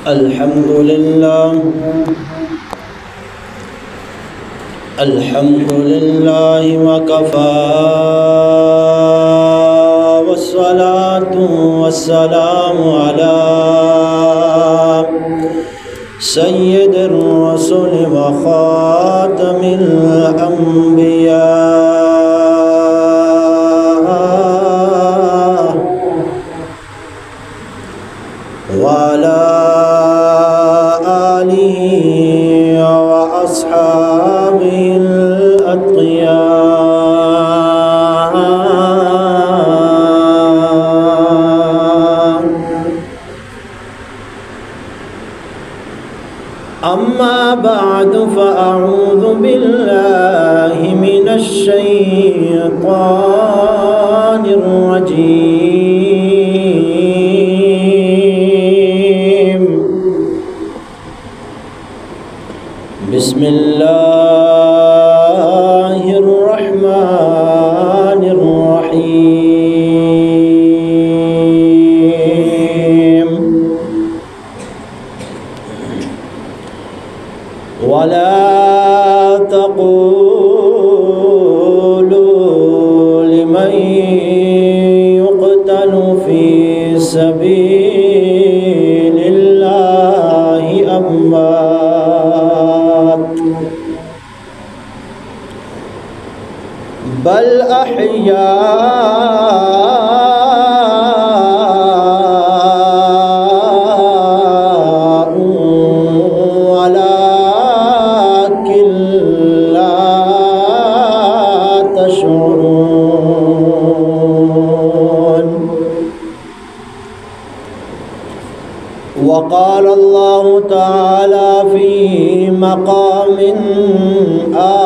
الحمد لله وكفى والصلاة والسلام على سيد الرسل وخاتم الأنبياء وعلى آله وأصحابه الأتقياء. أما بعد فأعوذ بالله من الشيطان الرجيم. بسم الله الرحمن الرحيم. ولا تقولوا لمن يقتل في سبيل الله أموات بل أحياء ولكن لا تشعرون. وقال الله تعالى في مقام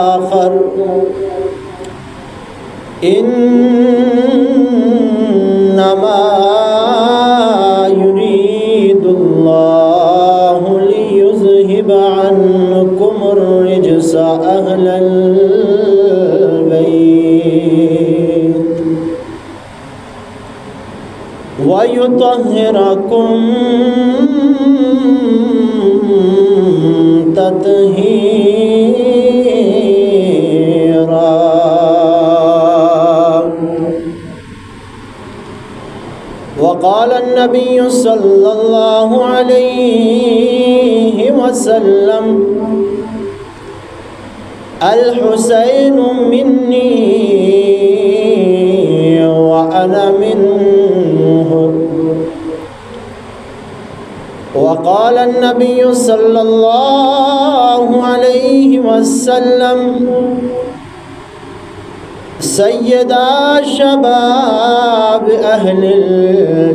آخر: إنما يريد الله ليذهب عنكم الرجس أهل البيت ويطهركم تطهيرا. وقال النبي صلى الله عليه وسلم: الحسين مني وأنا منه. وقال النبي صلى الله عليه وسلم: سيدا شباب أهل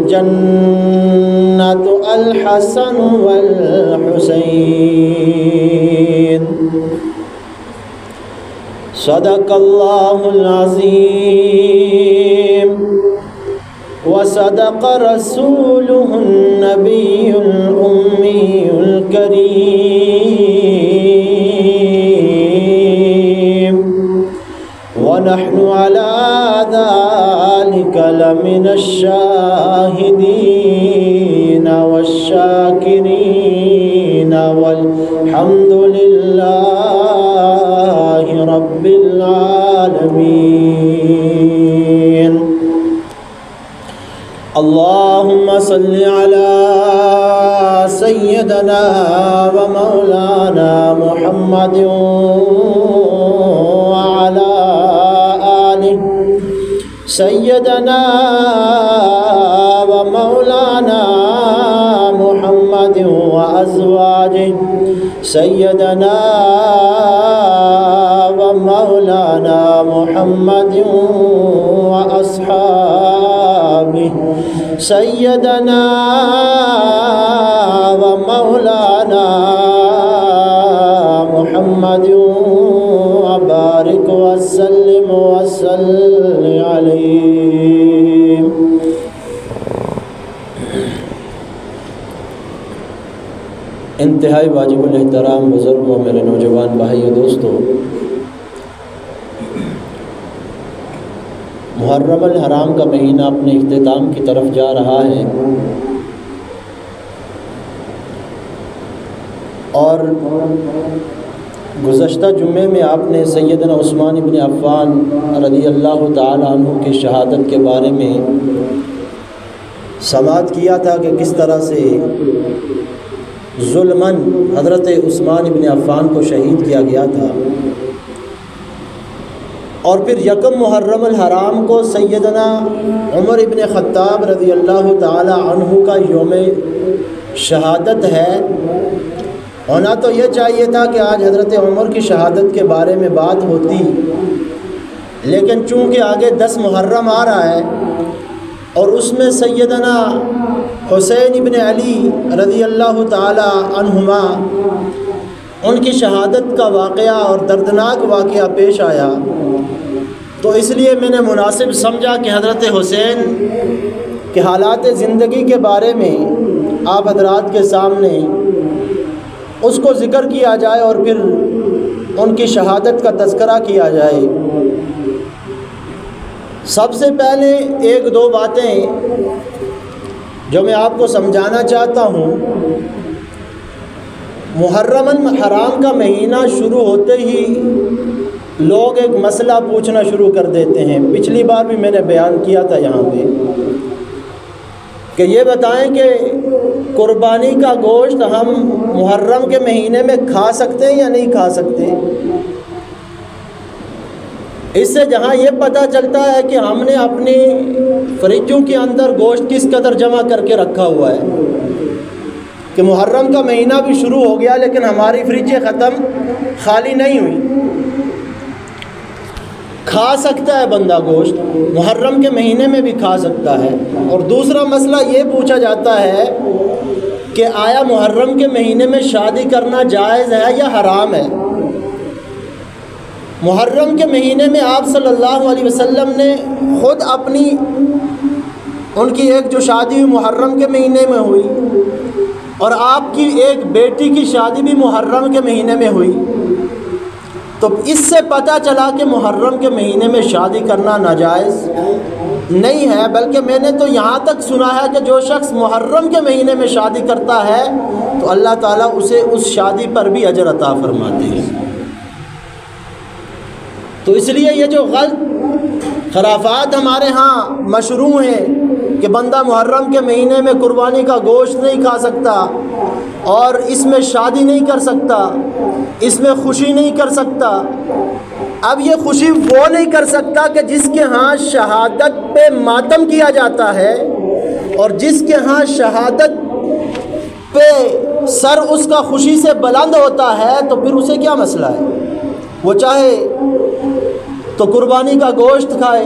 الجنة الحسن والحسين. صدق الله العظيم وصدق رسوله النبي الأمي الكريم. ونحن على ذلك لمن الشاهدين والشاكرين والحمد لله رب العالمين. اللهم صل على سيدنا ومولانا محمد وعلى آله سيدنا ومولانا محمد وأزواجه سيدنا ومولانا محمد وأصحابه سيدنا ومولانا محمد وبارك وسلم وصل عليه. انتہائی واجب الاحترام بزرگوں، میرے نوجوان بھائیو دوستو، محرم الحرام کا مہینہ اپنے اختتام کی طرف جا رہا ہے اور گزشتہ جمعے میں آپ نے سیدنا عثمان ابن عفان رضی اللہ تعالی عنہ کی شہادت کے بارے میں سماعت کیا تھا کہ کس طرح سے ظلماً حضرت عثمان ابن عفان کو شہید کیا گیا تھا، اور پھر یکم محرم الحرام کو سیدنا عمر ابن خطاب رضی اللہ تعالی عنہ کا یوم شہادت ہے۔ ہونا تو یہ چاہیے تھا کہ آج حضرت عمر کی شہادت کے بارے میں بات ہوتی، لیکن چونکہ آگے 10 محرم آ رہا ہے اور اس میں سیدنا حسین ابن علی رضی اللہ تعالی عنہما ان کی شہادت کا واقعہ اور دردناک واقعہ پیش آیا، تو اس لیے میں نے مناسب سمجھا کہ حضرت حسین کے حالات زندگی کے بارے میں آپ حضرات کے سامنے اس کو ذکر کیا جائے اور پھر ان کی شہادت کا تذکرہ کیا جائے۔ سب سے پہلے 1-2 باتیں جو میں آپ کو سمجھانا چاہتا ہوں۔ محرم الحرام کا مہینہ شروع ہوتے ہی لوگ ایک مسئلہ پوچھنا شروع کر دیتے ہیں، پچھلی بار بھی میں نے بیان کیا تھا یہاں پہ، کہ یہ بتائیں کہ قربانی کا گوشت ہم محرم کے مہینے میں کھا سکتے ہیں یا نہیں کھا سکتے؟ اس سے جہاں یہ پتہ چلتا ہے کہ ہم نے اپنی فریجوں کے اندر گوشت کس قدر جمع کر کے رکھا ہوا ہے، کہ محرم کا مہینہ بھی شروع ہو گیا لیکن ہماری فریجیں خالی نہیں ہوئی۔ کھا سکتا ہے بندہ گوشت، محرم کے مہینے میں بھی کھا سکتا ہے۔ اور دوسرا مسئلہ یہ پوچھا جاتا ہے کہ آیا محرم کے مہینے میں شادی کرنا جائز ہے یا حرام ہے؟ محرم کے مہینے میں آپ صلی اللہ علیہ وسلم نے خود اپنی ان کی ایک جو شادی ہوئی محرم کے مہینے میں ہوئی، اور آپ کی ایک بیٹی کی شادی بھی محرم کے مہینے میں ہوئی، تو اس سے پتہ چلا کہ محرم کے مہینے میں شادی کرنا ناجائز نہیں ہے، بلکہ میں نے تو یہاں تک سنا ہے کہ جو شخص محرم کے مہینے میں شادی کرتا ہے تو اللہ تعالیٰ اسے اس شادی پر بھی اجر عطا فرماتے ہیں۔ تو اس لیے یہ جو غلط خرافات ہمارے ہاں مشروع ہیں کہ بندہ محرم کے مہینے میں قربانی کا گوشت نہیں کھا سکتا، اور اس میں شادی نہیں کر سکتا، اس میں خوشی نہیں کر سکتا۔ اب یہ خوشی وہ نہیں کر سکتا کہ جس کے ہاں شہادت پہ ماتم کیا جاتا ہے، اور جس کے ہاں شہادت پہ سر اس کا خوشی سے بلند ہوتا ہے، تو پھر اسے کیا مسئلہ ہے؟ وہ چاہے تو قربانی کا گوشت کھائے،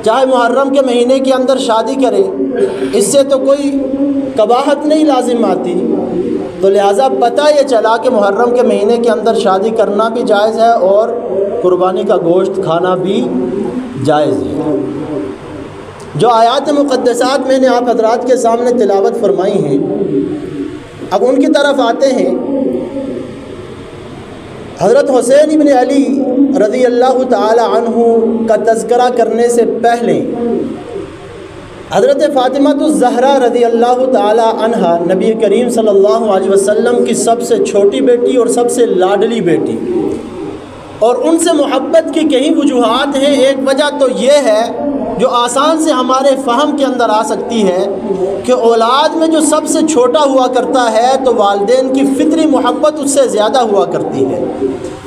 چاہے محرم کے مہینے کے اندر شادی کرے، اس سے تو کوئی قباحت نہیں لازم آتی۔ تو لہٰذا پتہ یہ چلا کہ محرم کے مہینے کے اندر شادی کرنا بھی جائز ہے اور قربانی کا گوشت کھانا بھی جائز ہے۔ جو آیات مقدسات میں نے آپ حضرات کے سامنے تلاوت فرمائی ہیں، اب ان کی طرف آتے ہیں۔ حضرت حسین ابن علی رضی اللہ تعالی عنہ کا تذکرہ کرنے سے پہلے حضرت فاطمہ الزہرا رضی اللہ تعالی عنہا نبی کریم صلی اللہ علیہ وسلم کی سب سے چھوٹی بیٹی اور سب سے لاڈلی بیٹی، اور ان سے محبت کی کئی وجوہات ہیں۔ ایک وجہ تو یہ ہے جو آسان سے ہمارے فہم کے اندر آ سکتی ہے کہ اولاد میں جو سب سے چھوٹا ہوا کرتا ہے تو والدین کی فطری محبت اس سے زیادہ ہوا کرتی ہے۔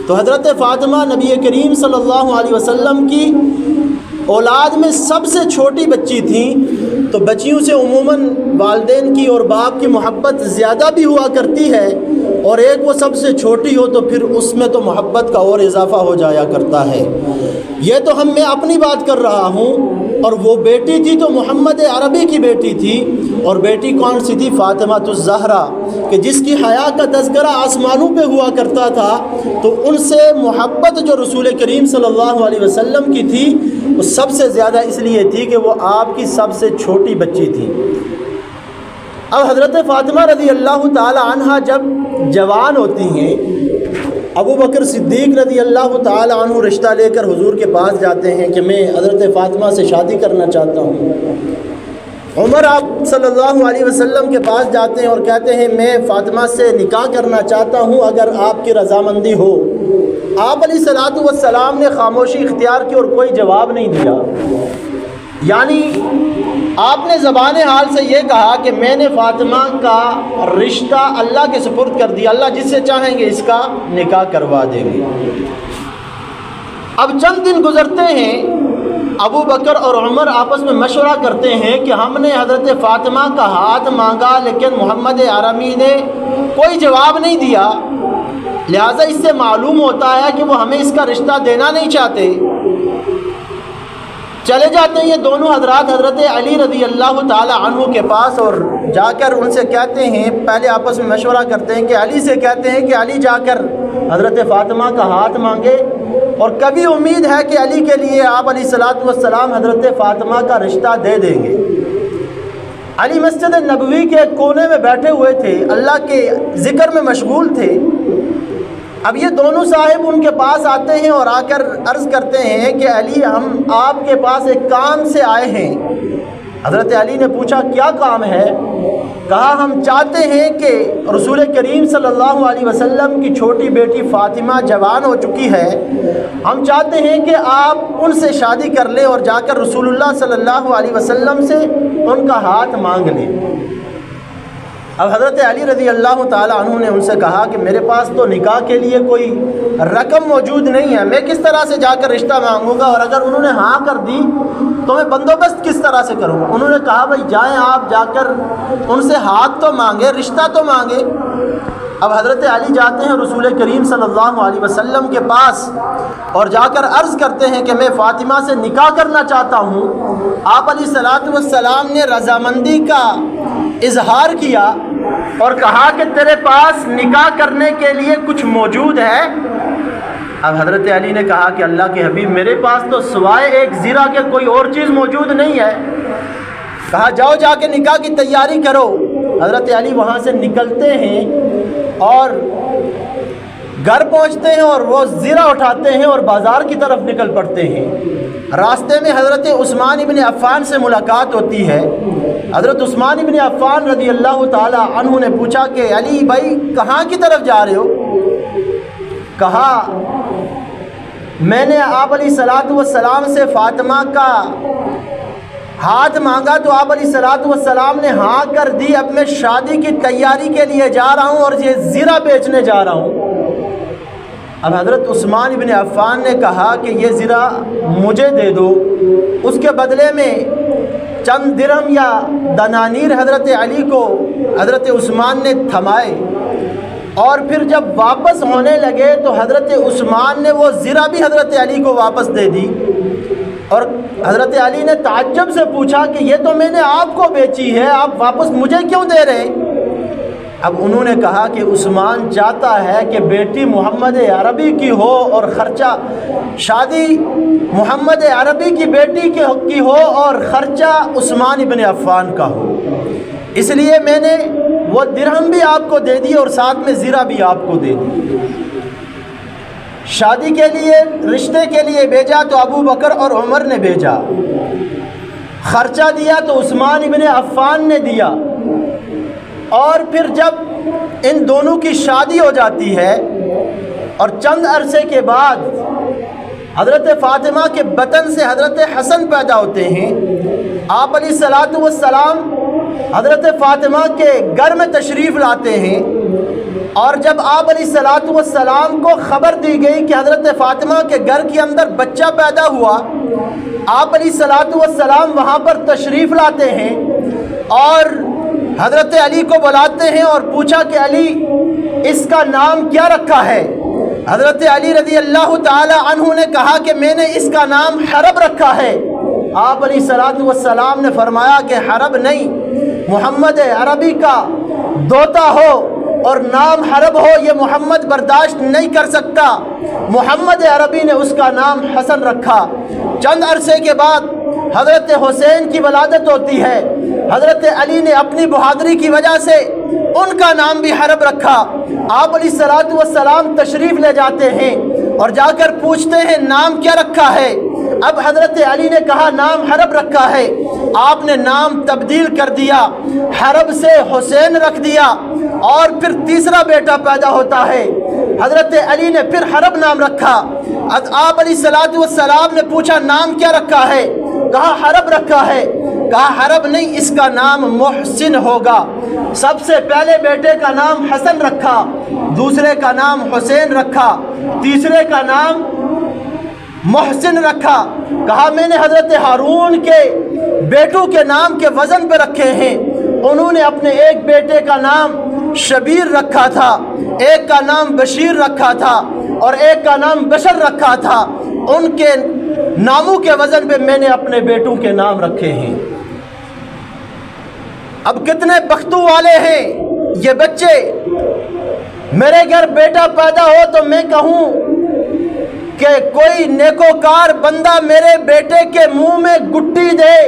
تو حضرت فاطمہ نبی کریم صلی اللہ علیہ وسلم کی اولاد میں سب سے چھوٹی بچی تھیں، تو بچیوں سے عموماً والدین کی اور باپ کی محبت زیادہ بھی ہوا کرتی ہے، اور ایک وہ سب سے چھوٹی ہو تو پھر اس میں تو محبت کا اور اضافہ ہو جایا کرتا ہے۔ یہ تو میں اپنی بات کر رہا ہوں، اور وہ بیٹی تھی تو محمد عربی کی بیٹی تھی، اور بیٹی کون سی تھی؟ فاطمہ الزہرا، کہ جس کی حیا کا تذکرہ آسمانوں پہ ہوا کرتا تھا، تو ان سے محبت جو رسول کریم صلی اللہ علیہ وسلم کی تھی وہ سب سے زیادہ اس لیے تھی کہ وہ آپ کی سب سے چھوٹی بچی تھی۔ اب حضرت فاطمہ رضی اللہ تعالی عنہ جب جوان ہوتی ہیں، ابو بکر صدیق رضی اللہ تعالی عنہ رشتہ لے کر حضور کے پاس جاتے ہیں کہ میں حضرت فاطمہ سے شادی کرنا چاہتا ہوں۔ عمر آپ صلی اللہ علیہ وسلم کے پاس جاتے ہیں اور کہتے ہیں میں فاطمہ سے نکاح کرنا چاہتا ہوں اگر آپ کی رضامندی ہو۔ آپ علیہ الصلوۃ والسلام نے خاموشی اختیار کی اور کوئی جواب نہیں دیا، یعنی آپ نے زبان حال سے یہ کہا کہ میں نے فاطمہ کا رشتہ اللہ کے سپرد کر دیا، اللہ جس سے چاہیں گے اس کا نکاح کروا دیں گے۔ اب چند دن گزرتے ہیں، ابو بکر اور عمر آپس میں مشورہ کرتے ہیں کہ ہم نے حضرت فاطمہ کا ہاتھ مانگا لیکن محمد عربی نے کوئی جواب نہیں دیا، لہٰذا اس سے معلوم ہوتا ہے کہ وہ ہمیں اس کا رشتہ دینا نہیں چاہتے۔ چلے جاتے ہیں یہ دونوں حضرات حضرت علی رضی اللہ تعالی عنہ کے پاس اور جا کر ان سے کہتے ہیں، پہلے آپس میں مشورہ کرتے ہیں کہ علی سے کہتے ہیں کہ علی جا کر حضرت فاطمہ کا ہاتھ مانگے، اور کبھی امید ہے کہ علی کے لیے آپ علیہ الصلوۃ والسلام حضرت فاطمہ کا رشتہ دے دیں گے۔ علی مسجد نبوی کے کونے میں بیٹھے ہوئے تھے، اللہ کے ذکر میں مشغول تھے۔ اب یہ دونوں صاحب ان کے پاس آتے ہیں اور آ کر عرض کرتے ہیں کہ علی ہم آپ کے پاس ایک کام سے آئے ہیں۔ حضرت علی نے پوچھا کیا کام ہے؟ کہا ہم چاہتے ہیں کہ رسول کریم صلی اللہ علیہ وسلم کی چھوٹی بیٹی فاطمہ جوان ہو چکی ہے، ہم چاہتے ہیں کہ آپ ان سے شادی کر لیں اور جا کر رسول اللہ صلی اللہ علیہ وسلم سے ان کا ہاتھ مانگ لیں۔ اب حضرت علی رضی اللہ تعالیٰ عنہ نے ان سے کہا کہ میرے پاس تو نکاح کے لیے کوئی رقم موجود نہیں ہے، میں کس طرح سے جا کر رشتہ مانگوں گا، اور اگر انہوں نے ہاں کر دی تو میں بندوبست کس طرح سے کروں؟ انہوں نے کہا بھائی جائیں آپ جا کر ان سے ہاتھ تو مانگے، رشتہ تو مانگے۔ اب حضرت علی جاتے ہیں رسول کریم صلی اللہ علیہ وسلم کے پاس اور جا کر عرض کرتے ہیں کہ میں فاطمہ سے نکاح کرنا چاہتا ہوں۔ آپ علیہ الصلوۃ والسلام نے رضامندی کا اظہار کیا اور کہا کہ تیرے پاس نکاح کرنے کے لیے کچھ موجود ہے؟ اب حضرت علی نے کہا کہ اللہ کے حبیب میرے پاس تو سوائے ایک زیرہ کے کوئی اور چیز موجود نہیں ہے۔ کہا جاؤ جا کے نکاح کی تیاری کرو۔ حضرت علی وہاں سے نکلتے ہیں اور گھر پہنچتے ہیں اور وہ زیرہ اٹھاتے ہیں اور بازار کی طرف نکل پڑتے ہیں۔ راستے میں حضرت عثمان ابن عفان سے ملاقات ہوتی ہے۔ حضرت عثمان ابن عفان رضی اللہ تعالی عنہ نے پوچھا کہ علی بھائی کہاں کی طرف جا رہے ہو؟ کہا میں نے آپ علیہ الصلوۃ والسلام سے فاطمہ کا ہاتھ مانگا تو آپ علیہ الصلوۃ والسلام نے ہاں کر دی، اب میں شادی کی تیاری کے لیے جا رہا ہوں اور یہ زیرہ بیچنے جا رہا ہوں۔ اب حضرت عثمان ابن عفان نے کہا کہ یہ زیرہ مجھے دے دو، اس کے بدلے میں چند درہم یا دنانیر حضرت علی کو حضرت عثمان نے تھمائے، اور پھر جب واپس ہونے لگے تو حضرت عثمان نے وہ زیرہ بھی حضرت علی کو واپس دے دی، اور حضرت علی نے تعجب سے پوچھا کہ یہ تو میں نے آپ کو بیچی ہے، آپ واپس مجھے کیوں دے رہے ہیں؟ اب انہوں نے کہا کہ عثمان چاہتا ہے کہ بیٹی محمد عربی کی ہو اور خرچہ شادی محمد عربی کی بیٹی کی ہو اور خرچہ عثمان ابن عفان کا ہو، اس لیے میں نے وہ درہم بھی آپ کو دے دی اور ساتھ میں زیرہ بھی آپ کو دے دی۔ شادی کے لیے رشتے کے لیے بھیجا تو ابو بکر اور عمر نے بھیجا، خرچہ دیا تو عثمان ابن عفان نے دیا، اور پھر جب ان دونوں کی شادی ہو جاتی ہے اور چند عرصے کے بعد حضرت فاطمہ کے بطن سے حضرت حسن پیدا ہوتے ہیں، آپ علیہ الصلوۃ والسلام حضرت فاطمہ کے گھر میں تشریف لاتے ہیں، اور جب آپ علیہ الصلوۃ والسلام کو خبر دی گئی کہ حضرت فاطمہ کے گھر کے اندر بچہ پیدا ہوا، آپ علیہ الصلوۃ والسلام وہاں پر تشریف لاتے ہیں اور حضرت علی کو بلاتے ہیں اور پوچھا کہ علی اس کا نام کیا رکھا ہے؟ حضرت علی رضی اللہ تعالی عنہ نے کہا کہ میں نے اس کا نام حرب رکھا ہے۔ آپ علیہ الصلوۃ والسلام نے فرمایا کہ حرب نہیں، محمد عربی کا دوتا ہو اور نام حرب ہو یہ محمد برداشت نہیں کر سکتا۔ محمد عربی نے اس کا نام حسن رکھا۔ چند عرصے کے بعد حضرت حسین کی ولادت ہوتی ہے، حضرت علی نے اپنی بہادری کی وجہ سے ان کا نام بھی حرب رکھا۔ آپ علیہ الصلوۃ والسلام تشریف لے جاتے ہیں اور جا کر پوچھتے ہیں نام کیا رکھا ہے؟ اب حضرت علی نے کہا نام حرب رکھا ہے۔ آپ نے نام تبدیل کر دیا، حرب سے حسین رکھ دیا، اور پھر تیسرا بیٹا پیدا ہوتا ہے، حضرت علی نے پھر حرب نام رکھا۔ آپ علیہ السلام نے پوچھا نام کیا رکھا ہے؟ کہا حرب رکھا ہے۔ کہا حرب نہیں، اس کا نام محسن ہوگا۔ سب سے پہلے بیٹے کا نام حسن رکھا، دوسرے کا نام حسین رکھا، تیسرے کا نام محسن رکھا۔ کہا میں نے حضرت ہارون کے بیٹوں کے نام کے وزن پہ رکھے ہیں، انہوں نے اپنے ایک بیٹے کا نام شبیر رکھا تھا، ایک کا نام بشیر رکھا تھا، اور ایک کا نام بشر رکھا تھا۔ ان کے ناموں کے وزن پہ میں نے اپنے بیٹوں کے نام رکھے ہیں۔ اب کتنے بختوں والے ہیں یہ بچے۔ میرے گھر بیٹا پیدا ہو تو میں کہوں کہ کوئی نیکوکار بندہ میرے بیٹے کے منہ میں گٹی دے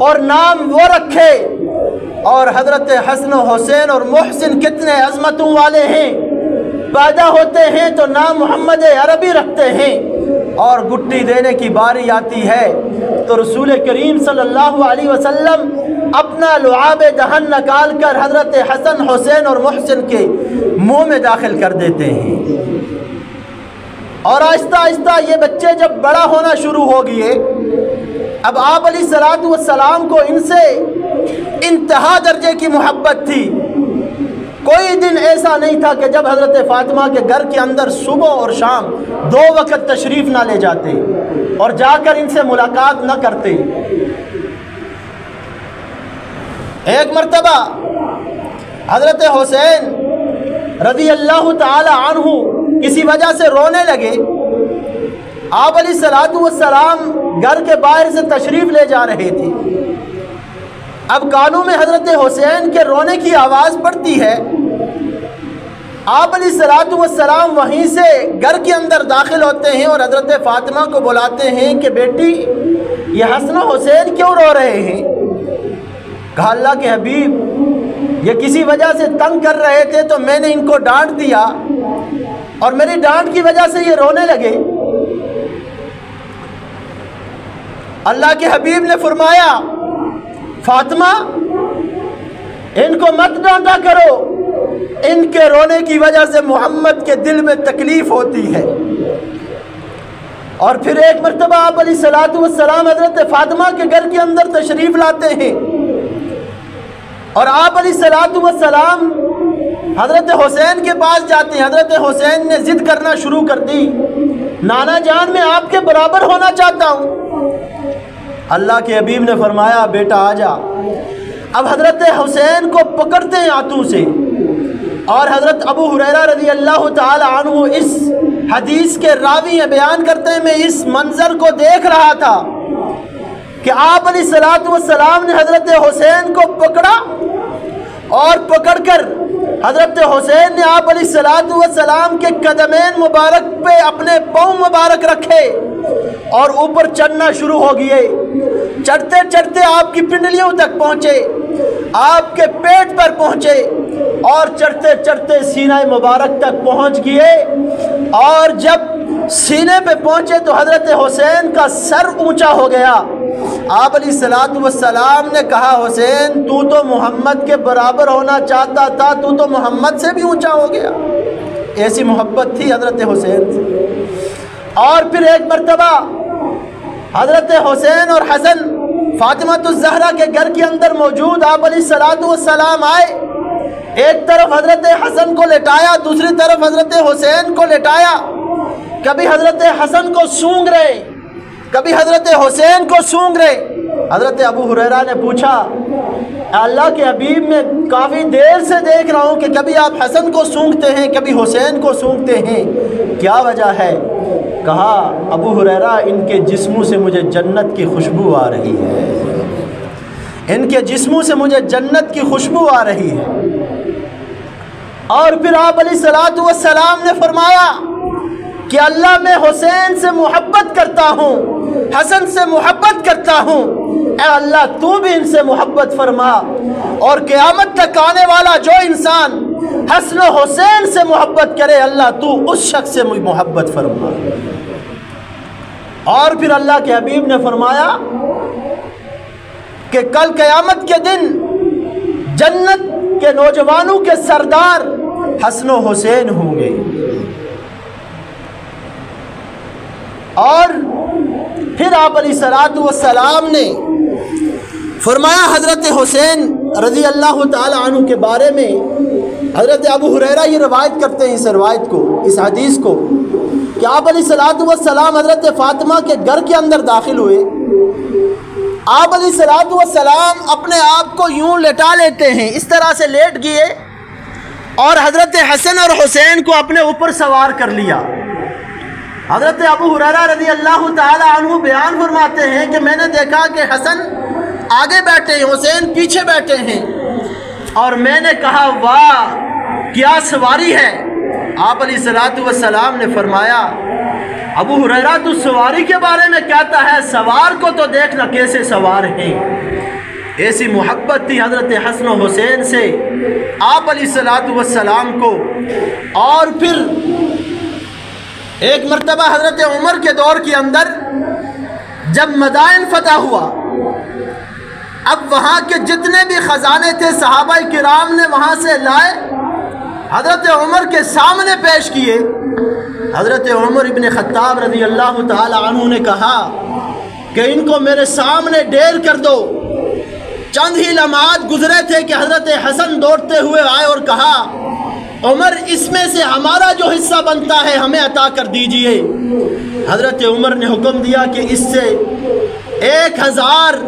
اور نام وہ رکھے۔ اور حضرت حسن و حسین اور محسن کتنے عظمتوں والے ہیں، پیدا ہوتے ہیں تو نام محمد عربی رکھتے ہیں، اور گٹی دینے کی باری آتی ہے تو رسول کریم صلی اللہ علیہ وسلم اپنا لعاب دہن نکال کر حضرت حسن حسین اور محسن کے منہ میں داخل کر دیتے ہیں۔ اور آہستہ آہستہ یہ بچے جب بڑا ہونا شروع ہو گئے، اب آپ علیہ السلام کو ان سے انتہا درجے کی محبت تھی۔ کوئی دن ایسا نہیں تھا کہ جب حضرت فاطمہ کے گھر کے اندر صبح اور شام 2 وقت تشریف نہ لے جاتے اور جا کر ان سے ملاقات نہ کرتے۔ ایک مرتبہ حضرت حسین رضی اللہ تعالی عنہ کسی وجہ سے رونے لگے۔ آپ علیہ السلام گھر کے باہر سے تشریف لے جا رہے تھے۔ اب کانوں میں حضرت حسین کے رونے کی آواز پڑتی ہے۔ آپ علیہ السلام وہیں سے گھر کے اندر داخل ہوتے ہیں اور حضرت فاطمہ کو بلاتے ہیں کہ بیٹی یہ حسن و حسین کیوں رو رہے ہیں؟ کہا اللہ کے حبیب یہ کسی وجہ سے تنگ کر رہے تھے تو میں نے ان کو ڈانٹ دیا، اور میری ڈانٹ کی وجہ سے یہ رونے لگے۔ اللہ کے حبیب نے فرمایا فاطمہ ان کو مت ڈانٹا کرو، ان کے رونے کی وجہ سے محمد کے دل میں تکلیف ہوتی ہے۔ اور پھر ایک مرتبہ آپ علیہ السلام حضرت فاطمہ کے گھر کے اندر تشریف لاتے ہیں، اور آپ علیہ السلام حضرت حسین کے پاس جاتے ہیں۔ حضرت حسین نے ضد کرنا شروع کر دی، نانا جان میں آپ کے برابر ہونا چاہتا ہوں۔ اللہ کے حبیب نے فرمایا بیٹا آ جا۔ اب حضرت حسین کو پکڑتے ہیں ہاتھوں سے، اور حضرت ابو ہریرہ رضی اللہ تعالی عنہ اس حدیث کے راوی بیان کرتے ہیں میں اس منظر کو دیکھ رہا تھا کہ آپ علیہ السلام نے حضرت حسین کو پکڑا، اور پکڑ کر حضرت حسین نے آپ علیہ السلام کے قدمین مبارک پہ اپنے پاؤں مبارک رکھے اور اوپر چڑھنا شروع ہو گئے۔ چڑھتے چڑھتے آپ کی پنڈلیوں تک پہنچے، آپ کے پیٹ پر پہنچے، اور چڑھتے چڑھتے سینہ مبارک تک پہنچ گئے۔ اور جب سینے پہ پہنچے تو حضرت حسین کا سر اونچا ہو گیا۔ آپ علیہ السلام نے کہا حسین تو تو محمد کے برابر ہونا چاہتا تھا، تو تو محمد سے بھی اونچا ہو گیا۔ ایسی محبت تھی حضرت حسین سے۔ اور پھر ایک مرتبہ حضرت حسین اور حسن فاطمہ الزہرا کے گھر کے اندر موجود، آپ علیہ السلام آئے، ایک طرف حضرت حسن کو لٹایا، دوسری طرف حضرت حسین کو لٹایا، کبھی حضرت حسن کو سونگ رہے، کبھی حضرت حسین کو سونگ رہے۔ حضرت ابو ہریرہ نے پوچھا اللہ کے حبیب میں کافی دیر سے دیکھ رہا ہوں کہ کبھی آپ حسن کو سونگتے ہیں کبھی حسین کو سونگتے ہیں، کیا وجہ ہے؟ کہا ابو ہریرہ ان کے جسموں سے مجھے جنت کی خوشبو آ رہی ہے، ان کے جسموں سے مجھے جنت کی خوشبو آ رہی ہے۔ اور پھر آپ علیہ السلام نے فرمایا کہ اللہ میں حسین سے محبت کرتا ہوں، حسن سے محبت کرتا ہوں، اے اللہ تو بھی ان سے محبت فرما، اور قیامت تک آنے والا جو انسان حسن و حسین سے محبت کرے اللہ تو اس شخص سے محبت فرما۔ اور پھر اللہ کے حبیب نے فرمایا کہ کل قیامت کے دن جنت کے نوجوانوں کے سردار حسن و حسین ہوں گے. اور پھر آپ علیہ الصلوۃ والسلام نے فرمایا حضرت حسین رضی اللہ تعالی عنہ کے بارے میں. حضرت ابو ہریرہ یہ روایت کرتے ہیں اس روایت کو, اس حدیث کو, کہ آپ علیہ الصلوۃ والسلام حضرت فاطمہ کے گھر کے اندر داخل ہوئے. آپ علیہ الصلوۃ والسلام اپنے آپ کو یوں لٹا لیتے ہیں, اس طرح سے لیٹ گئے اور حضرت حسن اور حسین کو اپنے اوپر سوار کر لیا. حضرت ابو ہریرہ رضی اللہ تعالی عنہ بیان فرماتے ہیں کہ میں نے دیکھا کہ حسن آگے بیٹھے ہیں, حسین پیچھے بیٹھے ہیں, اور میں نے کہا واہ کیا سواری ہے. آپ علیہ الصلوۃ والسلام نے فرمایا ابو ہریرہ تو سواری کے بارے میں کہتا ہے, سوار کو تو دیکھنا کیسے سوار ہیں. ایسی محبت تھی حضرت حسن و حسین سے آپ علیہ الصلوۃ والسلام کو. اور پھر ایک مرتبہ حضرت عمر کے دور کے اندر جب مدائن فتح ہوا, اب وہاں کے جتنے بھی خزانے تھے صحابہ کرام نے وہاں سے لائے, حضرت عمر کے سامنے پیش کیے. حضرت عمر ابن خطاب رضی اللہ تعالی عنہ نے کہا کہ ان کو میرے سامنے ڈیر کر دو. چند ہی لمحات گزرے تھے کہ حضرت حسن دوڑتے ہوئے آئے اور کہا عمر اس میں سے ہمارا جو حصہ بنتا ہے ہمیں عطا کر دیجئے. حضرت عمر نے حکم دیا کہ اس سے 1000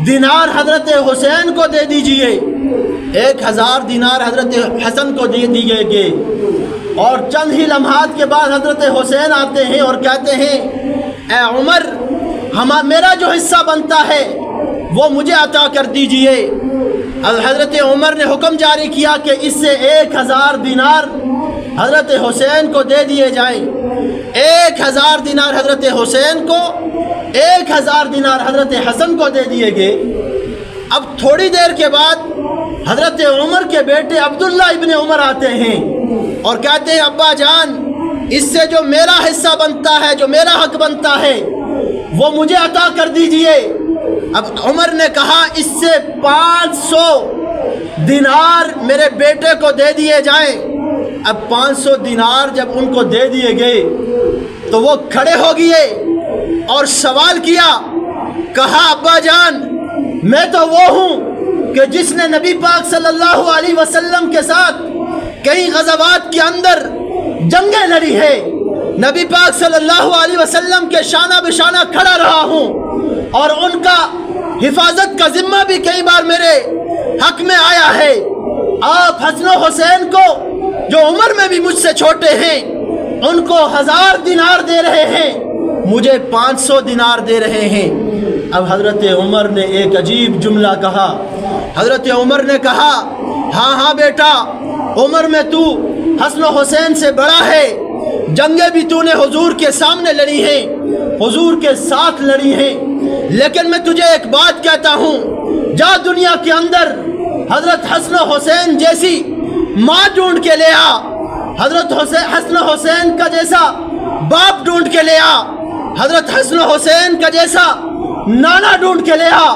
دینار حضرت حسین کو دے دیجئے, 1000 دینار حضرت حسن کو دے دیے گئے. اور چند ہی لمحات کے بعد حضرت حسین آتے ہیں اور کہتے ہیں اے عمر میرا جو حصہ بنتا ہے وہ مجھے عطا کر دیجئے. حضرت عمر نے حکم جاری کیا کہ اس سے 1000 دینار حضرت حسین کو دے دیے جائیں. 1000 دینار حضرت حسین کو, 1000 دینار حضرت حسن کو دے دیے گئے. اب تھوڑی دیر کے بعد حضرت عمر کے بیٹے عبداللہ ابن عمر آتے ہیں اور کہتے ہیں ابا جان اس سے جو میرا حصہ بنتا ہے, جو میرا حق بنتا ہے وہ مجھے عطا کر دیجئے. اب عمر نے کہا اس سے 500 دینار میرے بیٹے کو دے دیے جائیں. اب 500 دینار جب ان کو دے دیے گئے تو وہ کھڑے ہو گئے اور سوال کیا, کہا ابا جان میں تو وہ ہوں کہ جس نے نبی پاک صلی اللہ علیہ وسلم کے ساتھ کئی غزوات کے اندر جنگیں لڑی ہے, نبی پاک صلی اللہ علیہ وسلم کے شانہ بشانہ کھڑا رہا ہوں اور ان کا حفاظت کا ذمہ بھی کئی بار میرے حق میں آیا ہے. آپ حسن و حسین کو جو عمر میں بھی مجھ سے چھوٹے ہیں ان کو 1000 دینار دے رہے ہیں, مجھے 500 دینار دے رہے ہیں. اب حضرت عمر نے ایک عجیب جملہ کہا. حضرت عمر نے کہا ہاں ہاں بیٹا, عمر میں تو حسن و حسین سے بڑا ہے, جنگیں بھی تو نے حضور کے سامنے لڑی ہیں, حضور کے ساتھ لڑی ہیں, لیکن میں تجھے ایک بات کہتا ہوں, جا دنیا کے اندر حضرت حسن و حسین جیسی ماں ڈھونڈ کے لے آ, حضرت حسن و حسین کا جیسا باپ ڈھونڈ کے لے آ, حضرت حسن و حسین کا جیسا نانا ڈھونڈ کے لے آ,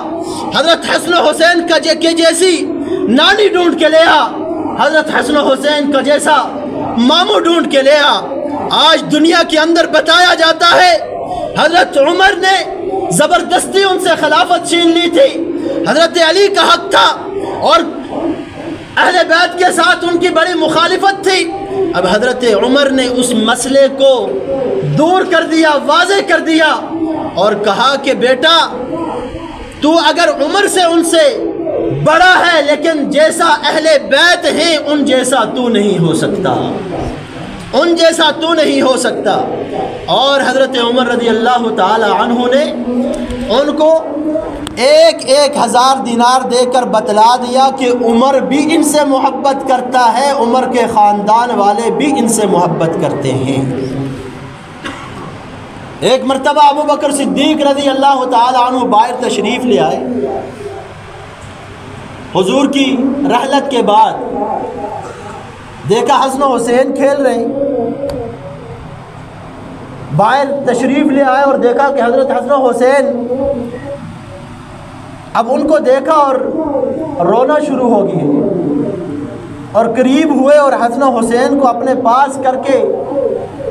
حضرت حسن و حسین کا جیسی نانی ڈھونڈ کے لے آ, حضرت حسن و حسین کا جیسا ماموں ڈھونڈ کے لے آ. آج دنیا کے اندر بتایا جاتا ہے حضرت عمر نے زبردستی ان سے خلافت چھین لی تھی, حضرت علی کا حق تھا اور اہل بیت کے ساتھ ان کی بڑی مخالفت تھی. اب حضرت عمر نے اس مسئلے کو دور کر دیا, واضح کر دیا اور کہا کہ بیٹا تو اگر عمر سے ان سے بڑا ہے لیکن جیسا اہل بیت ہیں ان جیسا تو نہیں ہو سکتا, ان جیسا تو نہیں ہو سکتا. اور حضرت عمر رضی اللہ تعالی عنہ نے ان کو 1000 دینار دے کر بتلا دیا کہ عمر بھی ان سے محبت کرتا ہے, عمر کے خاندان والے بھی ان سے محبت کرتے ہیں. ایک مرتبہ ابو بکر صدیق رضی اللہ تعالی عنہ باہر تشریف لے آئے, حضور کی رحلت کے بعد دیکھا حسن و حسین کھیل رہے ہیں, باہر تشریف لے آئے اور دیکھا کہ حضرت حسن و حسین اب ان کو دیکھا اور رونا شروع ہو گئی اور قریب ہوئے اور حسن و حسین کو اپنے پاس کر کے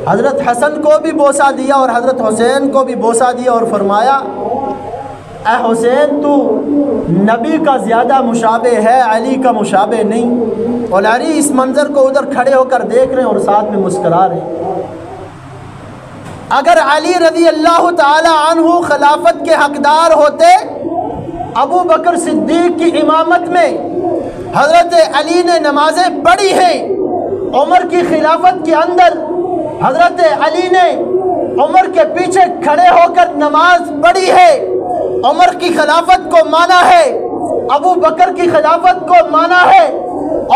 حضرت حسن کو بھی بوسہ دیا اور حضرت حسین کو بھی بوسہ دیا اور فرمایا اے حسین تو نبی کا زیادہ مشابہ ہے، علی کا مشابہ نہیں۔ اور علی اس منظر کو ادھر کھڑے ہو کر دیکھ رہے ہیں اور ساتھ میں مسکرا رہے ہیں۔ اگر علی رضی اللہ تعالی عنہ خلافت کے حقدار ہوتے، ابو بکر صدیق کی امامت میں حضرت علی نے نمازیں پڑھی ہیں، عمر کی خلافت کے اندر حضرت علی نے عمر کے پیچھے کھڑے ہو کر نماز پڑھی ہے، عمر کی خلافت کو مانا ہے، ابو بکر کی خلافت کو مانا ہے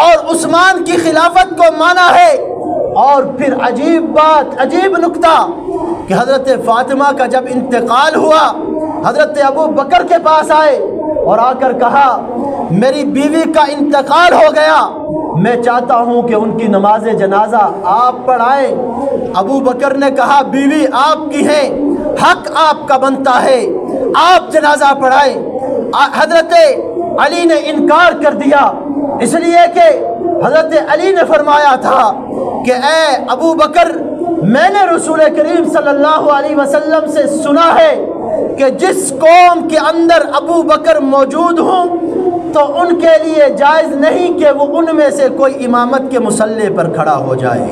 اور عثمان کی خلافت کو مانا ہے۔ اور پھر عجیب بات، عجیب نکتہ کہ حضرت فاطمہ کا جب انتقال ہوا، حضرت ابو بکر کے پاس آئے اور آ کر کہا میری بیوی کا انتقال ہو گیا، میں چاہتا ہوں کہ ان کی نماز جنازہ آپ پڑھائیں۔ ابو بکر نے کہا بیوی آپ کی ہے، حق آپ کا بنتا ہے، آپ جنازہ پڑھائیں۔ حضرت علی نے انکار کر دیا، اس لیے کہ حضرت علی نے فرمایا تھا کہ اے ابو بکر، میں نے رسول کریم صلی اللہ علیہ وسلم سے سنا ہے کہ جس قوم کے اندر ابو بکر موجود ہوں تو ان کے لیے جائز نہیں کہ وہ ان میں سے کوئی امامت کے مصلی پر کھڑا ہو جائے۔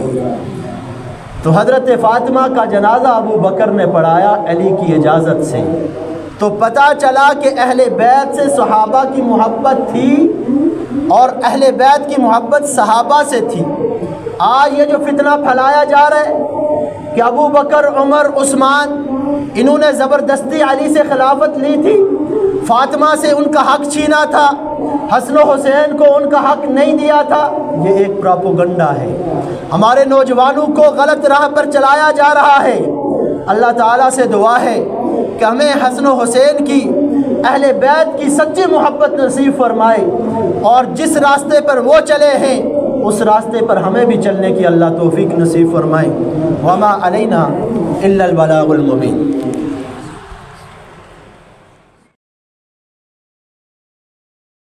تو حضرت فاطمہ کا جنازہ ابو بکر نے پڑھایا علی کی اجازت سے۔ تو پتہ چلا کہ اہل بیت سے صحابہ کی محبت تھی اور اہل بیت کی محبت صحابہ سے تھی۔ آج یہ جو فتنہ پھیلایا جا رہا ہے کہ ابو بکر، عمر، عثمان انہوں نے زبردستی علی سے خلافت لی تھی، فاطمہ سے ان کا حق چھینا تھا، حسن و حسین کو ان کا حق نہیں دیا تھا، یہ ایک پروپیگنڈا ہے، ہمارے نوجوانوں کو غلط راہ پر چلایا جا رہا ہے۔ اللہ تعالیٰ سے دعا ہے کہ ہمیں حسن و حسین کی، اہل بیت کی سچی محبت نصیب فرمائے اور جس راستے پر وہ چلے ہیں اس راستے پر ہمیں بھی چلنے کی اللہ توفیق نصیب فرمائے۔ وما علینا الا البلاغ المبین۔